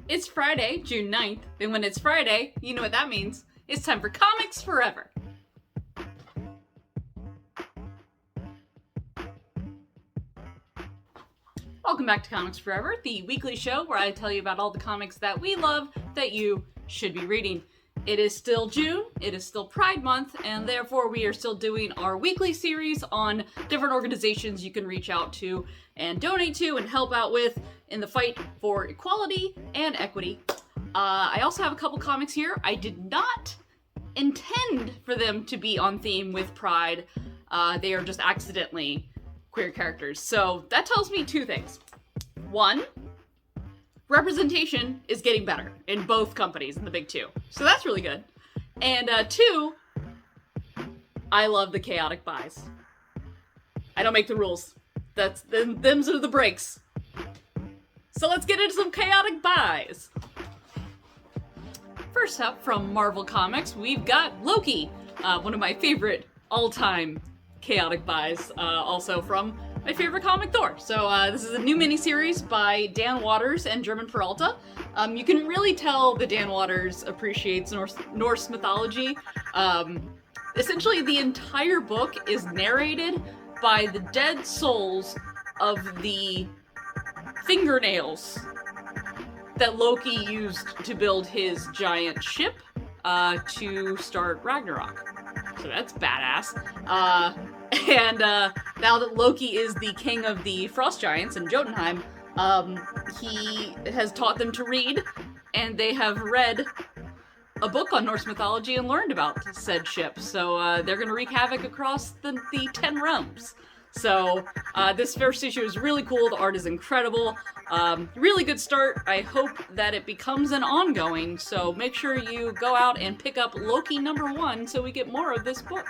It's Friday, June 9th, and when it's Friday, you know what that means. It's time for Comics Forever. Welcome back to Comics Forever, the weekly show where I tell you about all the comics that we love that you should be reading. It is still June, it is still Pride Month, and therefore we are still doing our weekly series on different organizations you can reach out to and donate to and help out with in the fight for equality and equity. I also have a couple comics here. I did not intend for them to be on theme with Pride. They are just accidentally queer characters. So that tells me two things. One, representation is getting better in both companies, in the big two. So that's really good. And two, I love the chaotic buys. I don't make the rules. Them's are the breaks. So let's get into some chaotic buys. First up from Marvel Comics, we've got Loki, one of my favorite all-time chaotic buys, also from my favorite comic, Thor. So this is a new miniseries by Dan Watters and German Peralta. You can really tell that Dan Watters appreciates Norse mythology. Essentially, the entire book is narrated by the dead souls of the fingernails that Loki used to build his giant ship to start Ragnarok. So that's badass. And now that Loki is the king of the Frost Giants in Jotunheim, he has taught them to read, and they have read a book on Norse mythology and learned about said ship. So they're going to wreak havoc across the 10 realms. So this first issue is really cool. The art is incredible. Really good start. I hope that it becomes an ongoing. So make sure you go out and pick up Loki #1 so we get more of this book.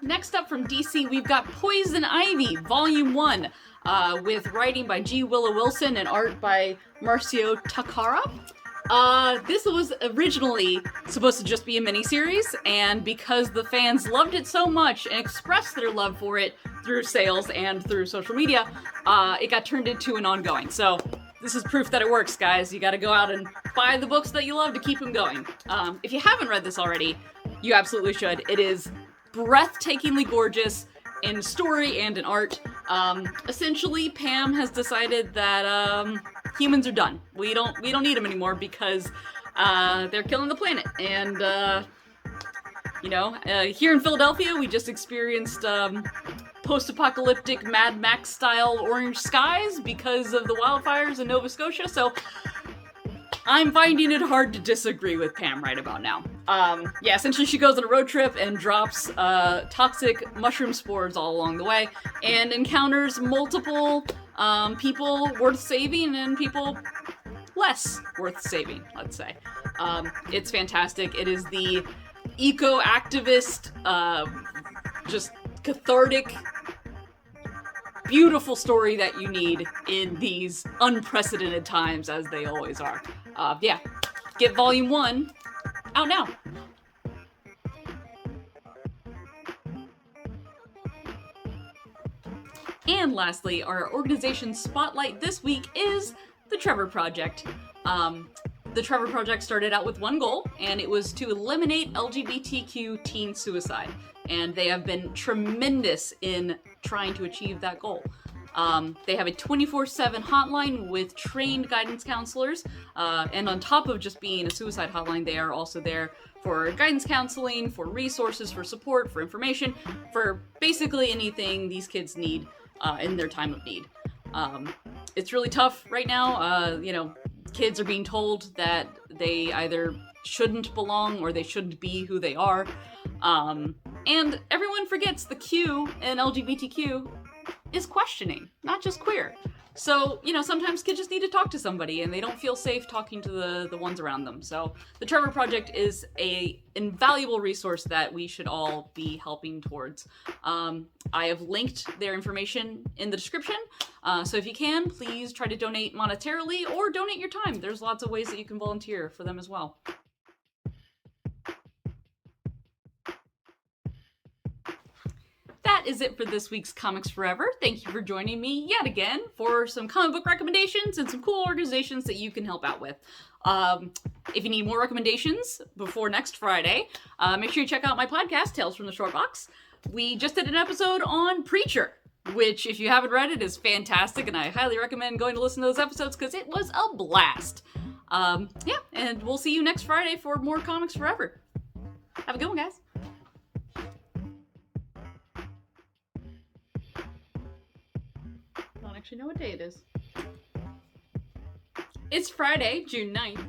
Next up from DC, we've got Poison Ivy, Volume 1, with writing by G. Willow Wilson and art by Marcio Takara. This was originally supposed to just be a miniseries, and because the fans loved it so much and expressed their love for it through sales and through social media, it got turned into an ongoing. So this is proof that it works, guys. You gotta go out and buy the books that you love to keep them going. If you haven't read this already, you absolutely should. It is breathtakingly gorgeous in story and in art. Essentially, Pam has decided that humans are done. We don't need them anymore because they're killing the planet. And here in Philadelphia, we just experienced post-apocalyptic Mad Max style orange skies because of the wildfires in Nova Scotia. So I'm finding it hard to disagree with Pam right about now. Essentially she goes on a road trip and drops toxic mushroom spores all along the way and encounters multiple people worth saving and people less worth saving, let's say. It's fantastic. It is the eco-activist, just cathartic, beautiful story that you need in these unprecedented times, as they always are. Get Volume 1 out now. And lastly, our organization spotlight this week is the Trevor Project. The Trevor Project started out with one goal, and it was to eliminate LGBTQ teen suicide. And they have been tremendous in trying to achieve that goal. They have a 24/7 hotline with trained guidance counselors, and on top of just being a suicide hotline, they are also there for guidance counseling, for resources, for support, for information, for basically anything these kids need in their time of need. It's really tough right now. Kids are being told that they either shouldn't belong or they shouldn't be who they are. And everyone forgets the Q in LGBTQ is questioning, not just queer. So, sometimes kids just need to talk to somebody and they don't feel safe talking to the ones around them. So the Trevor Project is an invaluable resource that we should all be helping towards. I have linked their information in the description. So if you can, please try to donate monetarily or donate your time. There's lots of ways that you can volunteer for them as well. That that is it for this week's Comics Forever. Thank you for joining me yet again for some comic book recommendations and some cool organizations that you can help out with. If you need more recommendations before next Friday, make sure you check out my podcast, Tales from the Short Box. We just did an episode on Preacher, which, if you haven't read it, is fantastic, and I highly recommend going to listen to those episodes because it was a blast. Yeah, and we'll see you next Friday for more Comics Forever. Have a good one, guys. I don't actually know what day it is. It's Friday, June 9th.